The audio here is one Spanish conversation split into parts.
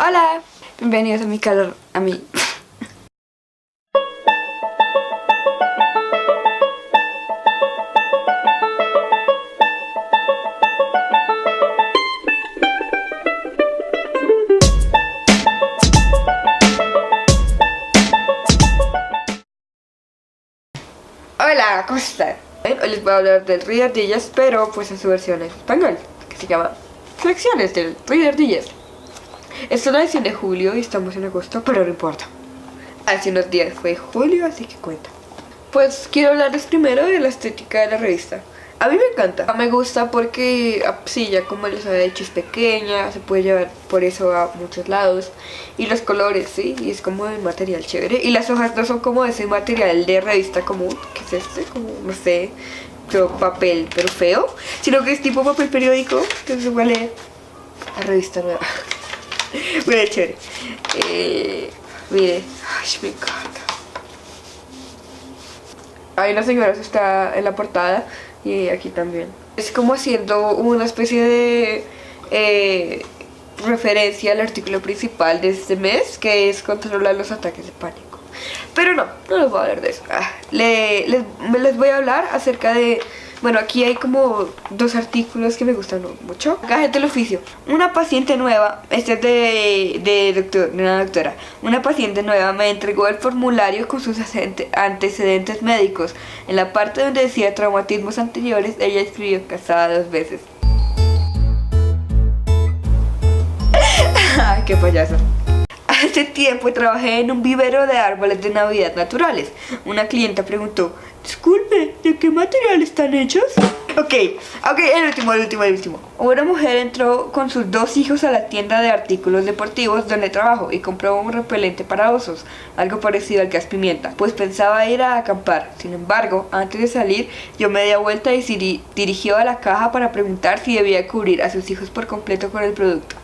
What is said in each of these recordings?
Hola, bienvenidos a mi calor, a mí. Hola, ¿cómo están? Hoy les voy a hablar del Reader Digest, pero pues en su versión en español, que se llama Lecciones del Reader Digest. Es una edición de julio y estamos en agosto, pero no importa. Hace unos días fue julio, así que cuenta. Pues quiero hablarles primero de la estética de la revista. A mí me encanta, me gusta porque, sí, ya como les había dicho, es pequeña, se puede llevar por eso a muchos lados. Y los colores, sí, y es como de material chévere. Y las hojas no son como ese material de revista común, que es este, como, no sé, papel, pero feo. Sino que es tipo papel periódico, entonces se puede leer la revista nueva. Muy chévere. Mire, ay, me encanta. Hay una señora que está en la portada y aquí también. Es como haciendo una especie de referencia al artículo principal de este mes, que es controlar los ataques de pánico. Pero no les voy a hablar de eso. Les voy a hablar acerca de... Bueno, aquí hay como dos artículos que me gustan mucho. Gajes del oficio. Una paciente nueva, este es de una doctora. Una paciente nueva me entregó el formulario con sus antecedentes médicos. En la parte donde decía traumatismos anteriores, ella escribió casada 2 veces. Ay, qué payaso. Hace tiempo trabajé en un vivero de árboles de Navidad naturales. Una clienta preguntó: disculpe, ¿de qué material están hechos? Ok, el último. Una mujer entró con sus 2 hijos a la tienda de artículos deportivos donde trabajo y compró un repelente para osos, algo parecido al gas pimienta, pues pensaba ir a acampar. Sin embargo, antes de salir, dio media vuelta y se dirigió a la caja para preguntar si debía cubrir a sus hijos por completo con el producto.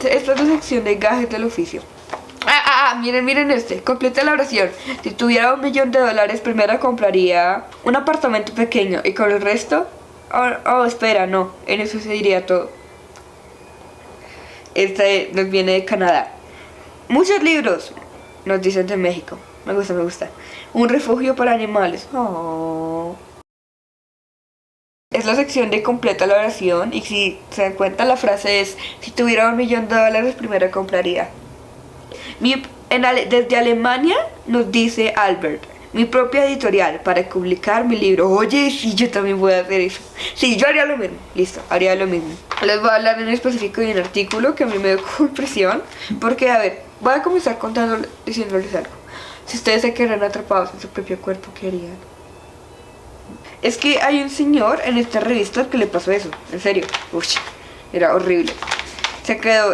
Esta es la sección de gajes del oficio. Miren este, completa la oración. Si tuviera $1 millón, primero compraría un apartamento pequeño y con el resto... espera, no, en eso se diría todo. Este nos viene de Canadá. Muchos libros, nos dicen de México. Me gusta. Un refugio para animales. Oh. Es la sección de completa la oración y si se dan cuenta la frase es: si tuviera $1 millón, primero compraría. Desde Alemania nos dice Albert: mi propia editorial para publicar mi libro. Oye, sí, yo también voy a hacer eso. Sí, yo haría lo mismo. Listo, haría lo mismo. Les voy a hablar en específico de un artículo que a mí me dio impresión. Porque, a ver, voy a comenzar diciéndoles algo. Si ustedes se quedaran atrapados en su propio cuerpo, ¿qué harían? Es que hay un señor en esta revista que le pasó eso. En serio. Uy, era horrible.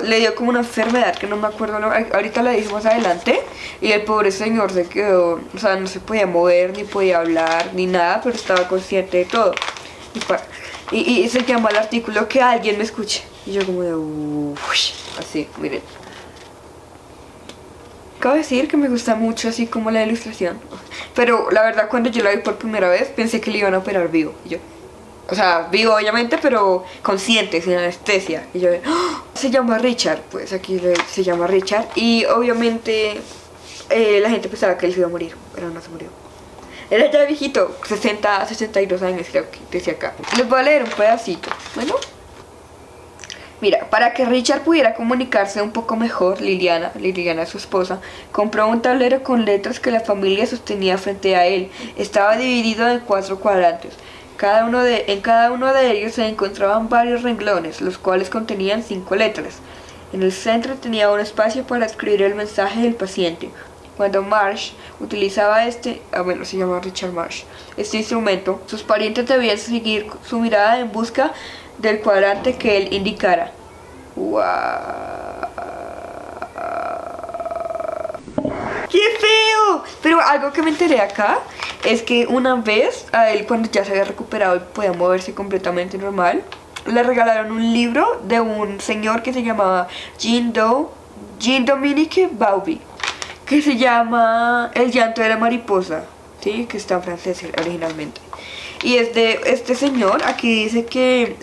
Le dio como una enfermedad que no me acuerdo, ahorita la dice más adelante. Y el pobre señor se quedó, o sea, no se podía mover, ni podía hablar, ni nada, pero estaba consciente de todo. Y se llama el artículo Que alguien me escuche. Y yo como de así, miren. Acabo de decir que me gusta mucho así como la ilustración. Pero la verdad, cuando yo la vi por primera vez, pensé que le iban a operar vivo. Y yo, o sea, vivo obviamente, pero consciente, sin anestesia. Y yo, ¡oh! Se llama Richard, pues aquí se llama Richard. Y obviamente la gente pensaba que él se iba a morir, pero no se murió. Era ya viejito, 62 años creo que decía acá. Les voy a leer un pedacito, bueno. Mira, para que Richard pudiera comunicarse un poco mejor, Liliana, su esposa, compró un tablero con letras que la familia sostenía frente a él. Estaba dividido en 4 cuadrantes. En cada uno de ellos se encontraban varios renglones, los cuales contenían 5 letras. En el centro tenía un espacio para escribir el mensaje del paciente. Cuando Marsh utilizaba se llama Richard Marsh, este instrumento, sus parientes debían seguir su mirada en busca del cuadrante que él indicara. ¡Wow! ¡Qué feo! Pero algo que me enteré acá es que una vez a él, cuando ya se había recuperado y podía moverse completamente normal, le regalaron un libro de un señor que se llamaba Jean-Dominique Bauby, que se llama El llanto de la mariposa, ¿sí? Que está en francés originalmente. Y es de este señor. Aquí dice que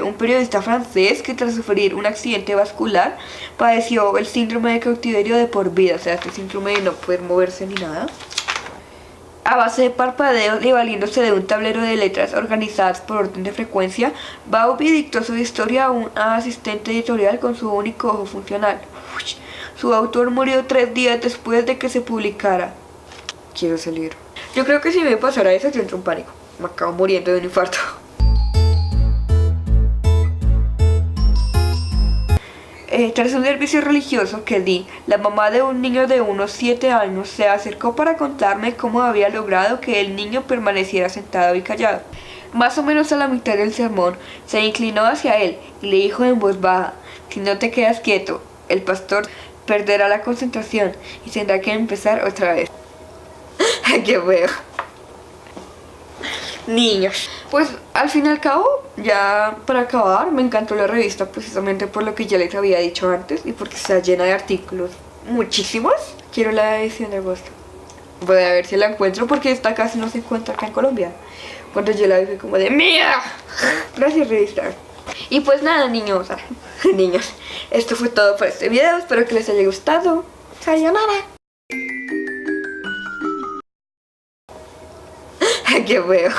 un periodista francés que tras sufrir un accidente vascular padeció el síndrome de cautiverio de por vida, o sea, este síndrome de no poder moverse ni nada. A base de parpadeos y valiéndose de un tablero de letras organizadas por orden de frecuencia, Bauby dictó su historia a un asistente editorial con su único ojo funcional. Su autor murió 3 días después de que se publicara. Quiero ese libro. Yo creo que si me pasara eso, yo entro en pánico. Me acabo muriendo de un infarto. Tras un servicio religioso que di, la mamá de un niño de unos 7 años se acercó para contarme cómo había logrado que el niño permaneciera sentado y callado. Más o menos a la mitad del sermón, se inclinó hacia él y le dijo en voz baja: si no te quedas quieto, el pastor perderá la concentración y tendrá que empezar otra vez. ¡Qué feo! Niños. Pues al fin y al cabo, ya para acabar, me encantó la revista precisamente por lo que ya les había dicho antes y porque está llena de artículos, muchísimos. Quiero la edición de agosto. Voy a ver si la encuentro porque esta casi no se encuentra acá en Colombia. Cuando yo la vi fue como de ¡mira! Gracias, revista. Y pues nada, niños, niños, esto fue todo por este video. Espero que les haya gustado. ¡Sayonara! ¡Qué feo!